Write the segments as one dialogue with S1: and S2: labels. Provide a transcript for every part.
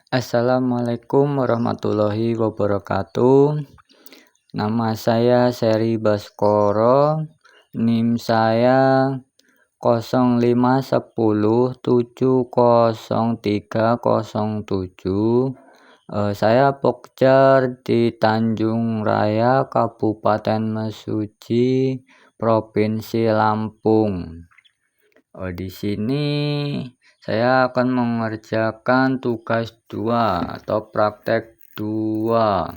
S1: Assalamualaikum warahmatullahi wabarakatuh. Nama saya Seri Baskoro, NIM saya 0510703007. Saya Pokjar di Tanjung Raya, Kabupaten Mesuji, Provinsi Lampung. Di sini saya akan mengerjakan tugas 2 atau praktek 2,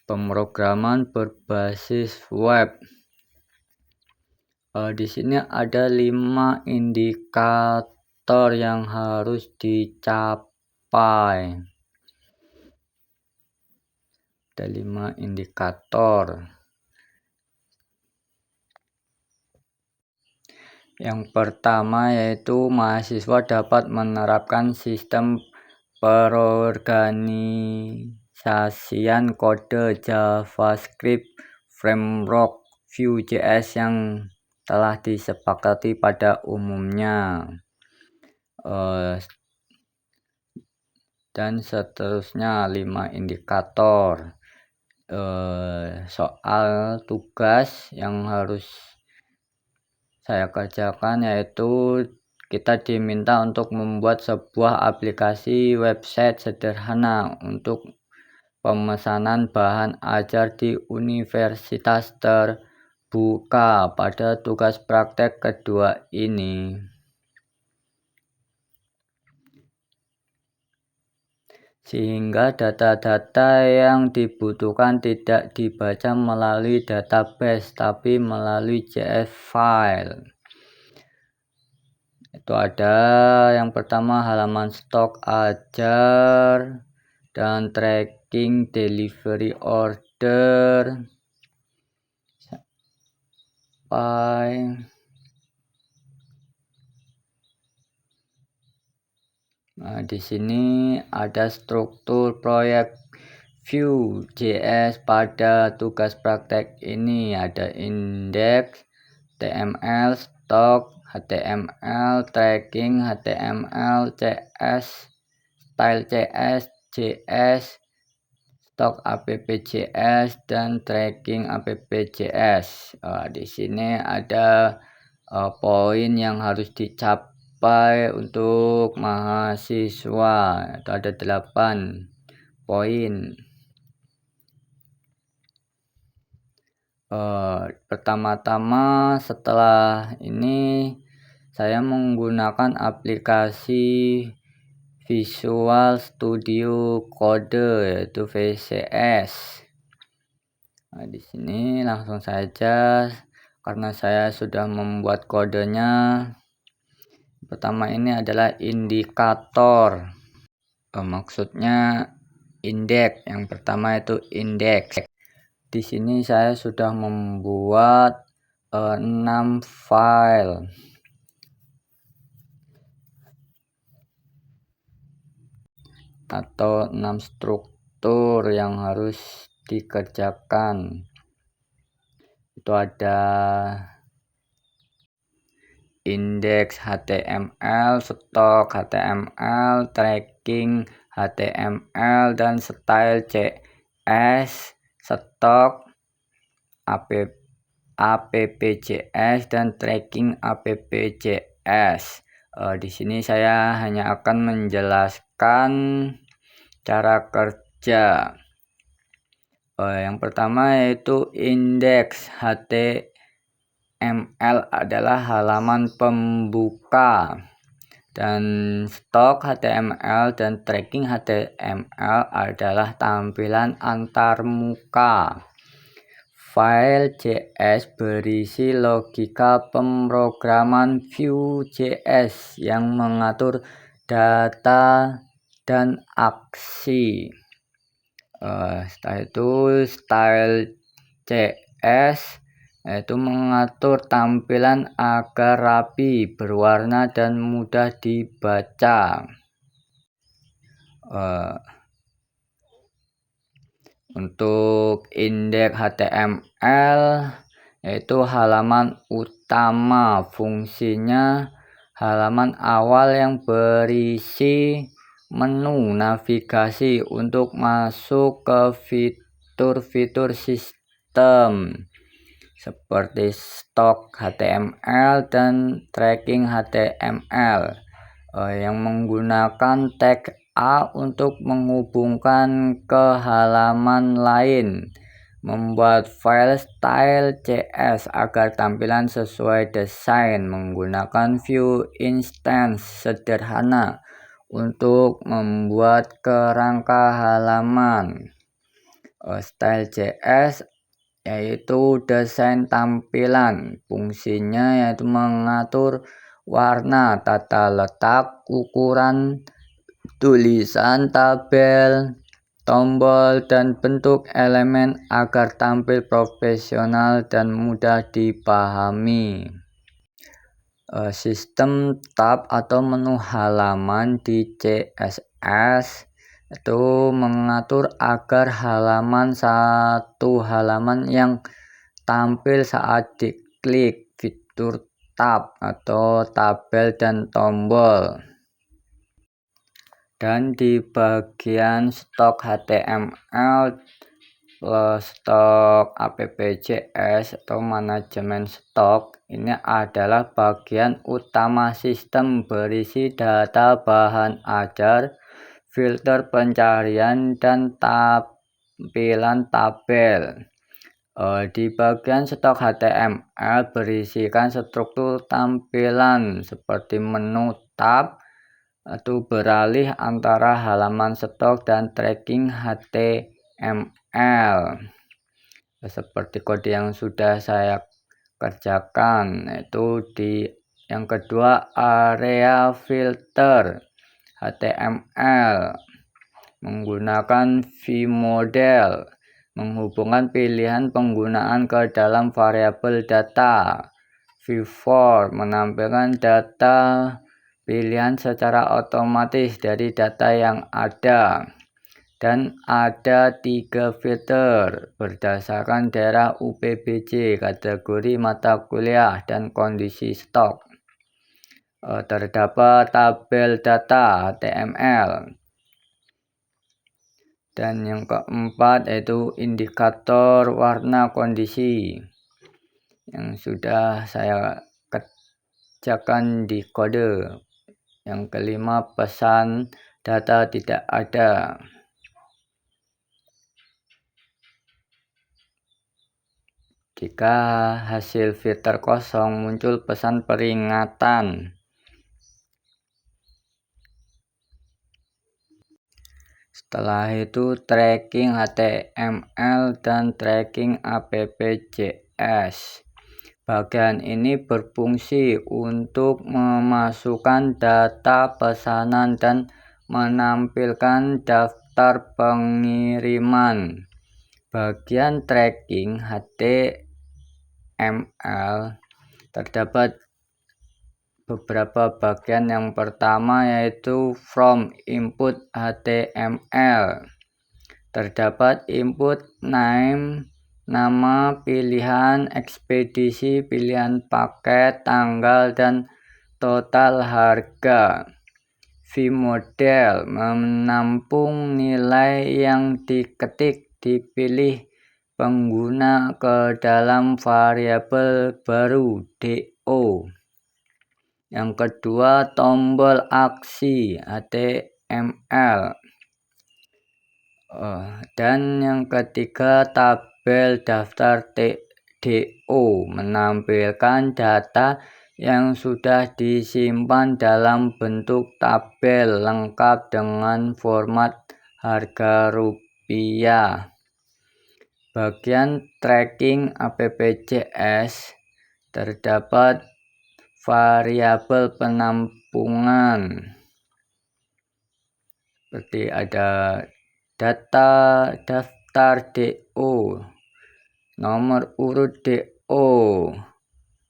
S1: pemrograman berbasis web. Di sini ada 5 indikator yang harus dicapai. Ada 5 indikator. Yang pertama yaitu mahasiswa dapat menerapkan sistem perorganisasian kode JavaScript framework Vue.js yang telah disepakati pada umumnya, dan seterusnya. 5 indikator. Soal tugas yang harus saya kerjakan yaitu kita diminta untuk membuat sebuah aplikasi website sederhana untuk pemesanan bahan ajar di universitas terbuka pada tugas praktek kedua ini. Sehingga data-data yang dibutuhkan tidak dibaca melalui database tapi melalui JS file. Itu ada yang pertama halaman stok ajar dan tracking delivery order sampai di sini ada struktur proyek Vue.js pada tugas praktek ini. Ada index HTML, stok HTML, tracking HTML, CS, style CS, JS, stok app.js, dan tracking app.js. Di sini ada poin yang harus dicapai untuk mahasiswa. Itu ada 8 poin. Pertama-tama setelah ini saya menggunakan aplikasi Visual Studio Code yaitu VCS. Di sini langsung saja karena saya sudah membuat kodenya. Pertama ini adalah indikator. Maksudnya indeks. Yang pertama itu indeks. Di sini saya sudah membuat 6 file atau 6 struktur yang harus dikerjakan. Itu ada indeks HTML, stok HTML, tracking HTML, dan style CS, stok app.js, dan tracking app.js. Di sini saya hanya akan menjelaskan cara kerja. Yang pertama yaitu indeks HTML adalah halaman pembuka, dan stok HTML dan tracking HTML adalah tampilan antarmuka. File JS berisi logika pemrograman Vue.js yang mengatur data dan aksi. Setelah itu style CS yaitu mengatur tampilan agar rapi, berwarna, dan mudah dibaca. Untuk indeks HTML yaitu halaman utama, fungsinya halaman awal yang berisi menu navigasi untuk masuk ke fitur-fitur sistem seperti stok HTML dan tracking HTML yang menggunakan tag A untuk menghubungkan ke halaman lain, membuat file style CS agar tampilan sesuai desain, menggunakan view instance sederhana untuk membuat kerangka halaman. Style CS yaitu desain tampilan, fungsinya yaitu mengatur warna, tata letak, ukuran tulisan, tabel, tombol, dan bentuk elemen agar tampil profesional dan mudah dipahami. Sistem tab atau menu halaman di CSS itu mengatur agar satu halaman yang tampil saat diklik fitur tab atau tabel dan tombol. Dan di bagian stok HTML, stok APPJS atau manajemen stok, ini adalah bagian utama sistem berisi data bahan ajar, filter pencarian, dan tampilan tabel. Di bagian stok HTML berisikan struktur tampilan seperti menu tab atau beralih antara halaman stok dan tracking HTML seperti kode yang sudah saya kerjakan. Itu di yang kedua, area filter HTML menggunakan vModel, menghubungkan pilihan penggunaan ke dalam variabel data. vFor menampilkan data pilihan secara otomatis dari data yang ada. Dan ada 3 filter berdasarkan daerah UPBJ, kategori mata kuliah, dan kondisi stok. Terdapat tabel data HTML. Dan yang keempat yaitu indikator warna kondisi yang sudah saya kerjakan di kode. Yang kelima, pesan data tidak ada. Jika hasil filter kosong, muncul pesan peringatan. Setelah itu tracking HTML dan tracking APPJS. Bagian ini berfungsi untuk memasukkan data pesanan dan menampilkan daftar pengiriman. Bagian tracking HTML terdapat beberapa bagian. Yang pertama yaitu from input HTML. Terdapat input name, nama, pilihan ekspedisi, pilihan paket, tanggal, dan total harga. vModel menampung nilai yang diketik dipilih pengguna ke dalam variabel baru DO. Yang kedua, tombol aksi HTML. Dan yang ketiga, tabel daftar DO menampilkan data yang sudah disimpan dalam bentuk tabel lengkap dengan format harga rupiah. Bagian tracking APPJS terdapat variabel penampungan seperti ada data daftar DO, nomor urut DO,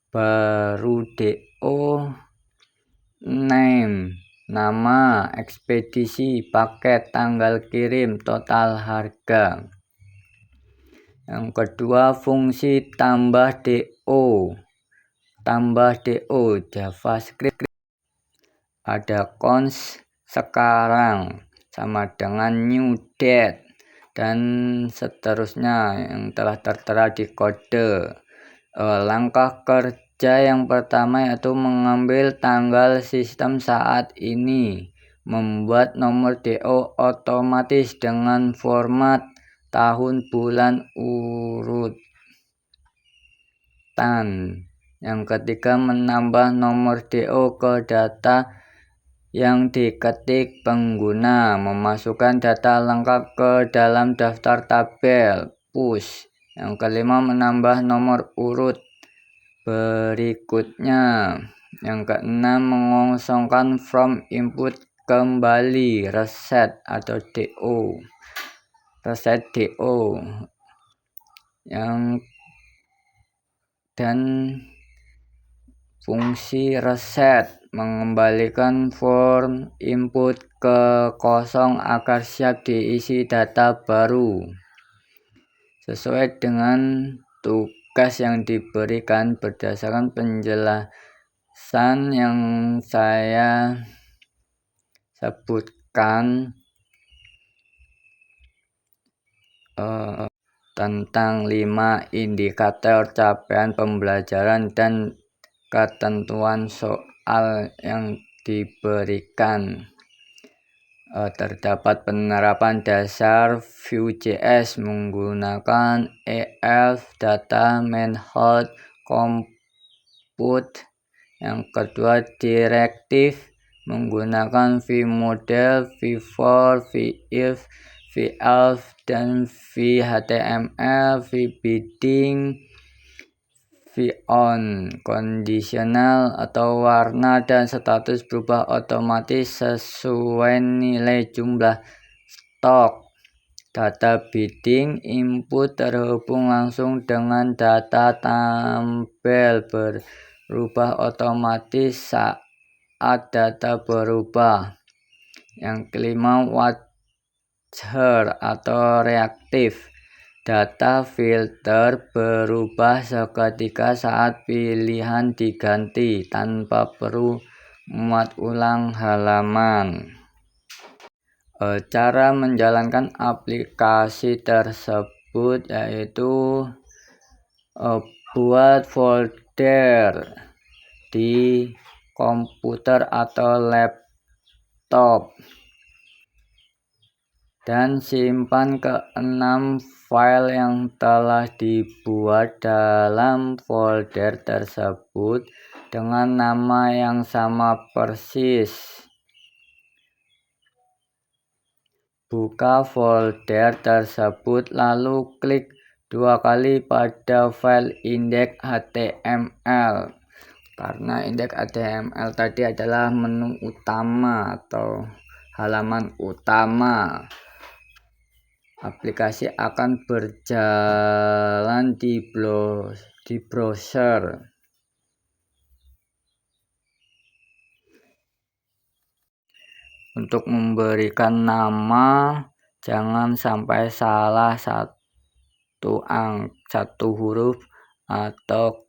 S1: baru DO, name, nama, ekspedisi, paket, tanggal kirim, total harga. Yang kedua, fungsi tambah DO. Tambah DO JavaScript. Ada const sekarang sama dengan new date, dan seterusnya yang telah tertera di kode. Langkah kerja yang pertama yaitu mengambil tanggal sistem saat ini, membuat nomor DO otomatis dengan format tahun bulan urutan. Yang ketiga, menambah nomor DO ke data yang diketik pengguna, memasukkan data lengkap ke dalam daftar tabel push. Yang kelima, menambah nomor urut berikutnya. Yang keenam, mengosongkan from input kembali reset atau DO. Reset DO. Dan fungsi reset mengembalikan form input ke kosong agar siap diisi data baru sesuai dengan tugas yang diberikan berdasarkan penjelasan yang saya sebutkan tentang 5 indikator capaian pembelajaran dan ketentuan soal yang diberikan. Terdapat penerapan dasar Vue.js menggunakan EF data method compute. Yang kedua, direktif menggunakan vModel, vFor, vIf, vElf, dan vHTML, vBidding, vOn, kondisional atau warna dan status berubah otomatis sesuai nilai jumlah stok. Data bidding, input terhubung langsung dengan data tampil, berubah otomatis saat data berubah. Yang kelima, watcher atau reaktif. Data filter berubah seketika saat pilihan diganti tanpa perlu memuat ulang halaman. Cara menjalankan aplikasi tersebut yaitu buat folder di komputer atau laptop dan simpan ke-6 file yang telah dibuat dalam folder tersebut dengan nama yang sama persis. Buka folder tersebut lalu klik 2 kali pada file index.html, karena index.html tadi adalah menu utama atau halaman utama. Aplikasi akan berjalan di browser. Untuk memberikan nama, jangan sampai salah satu huruf atau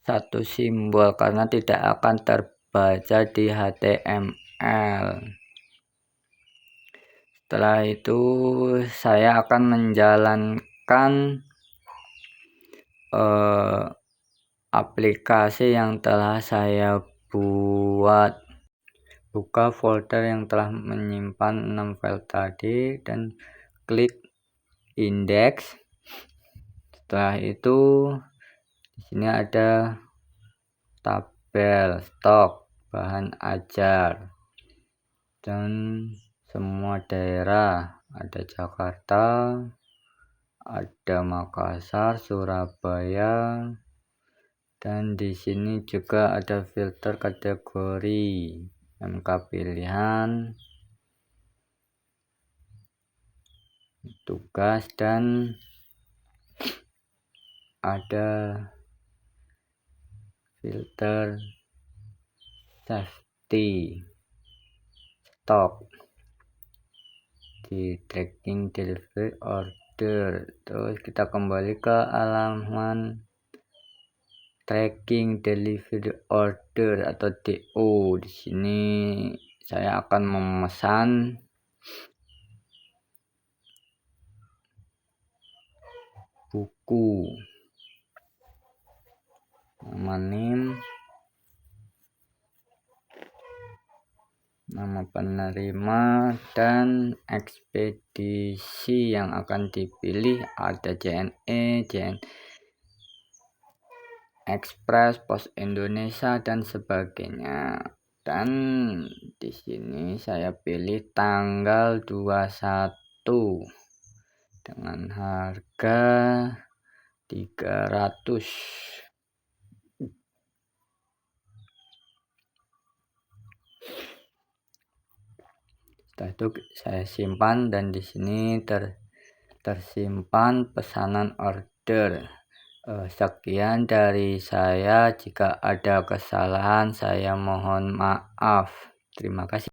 S1: satu simbol, karena tidak akan terbaca di HTML. Setelah itu saya akan menjalankan aplikasi yang telah saya buat. Buka folder yang telah menyimpan 6 file tadi dan klik index. Setelah itu di sini ada tabel stok bahan ajar dan semua daerah, ada Jakarta, ada Makassar, Surabaya, dan di sini juga ada filter kategori MK pilihan, tugas, dan ada filter safety stock di tracking delivery order. Terus kita kembali ke halaman tracking delivery order atau DO. Di sini saya akan memesan buku, nama NIM, nama penerima, dan ekspedisi yang akan dipilih. Ada JNE, JN Express, Pos Indonesia, dan sebagainya. Dan di sini saya pilih tanggal 21 dengan harga 300. Setelah itu saya simpan, dan di sini tersimpan pesanan order. Sekian dari saya. Jika ada kesalahan, saya mohon maaf. Terima kasih.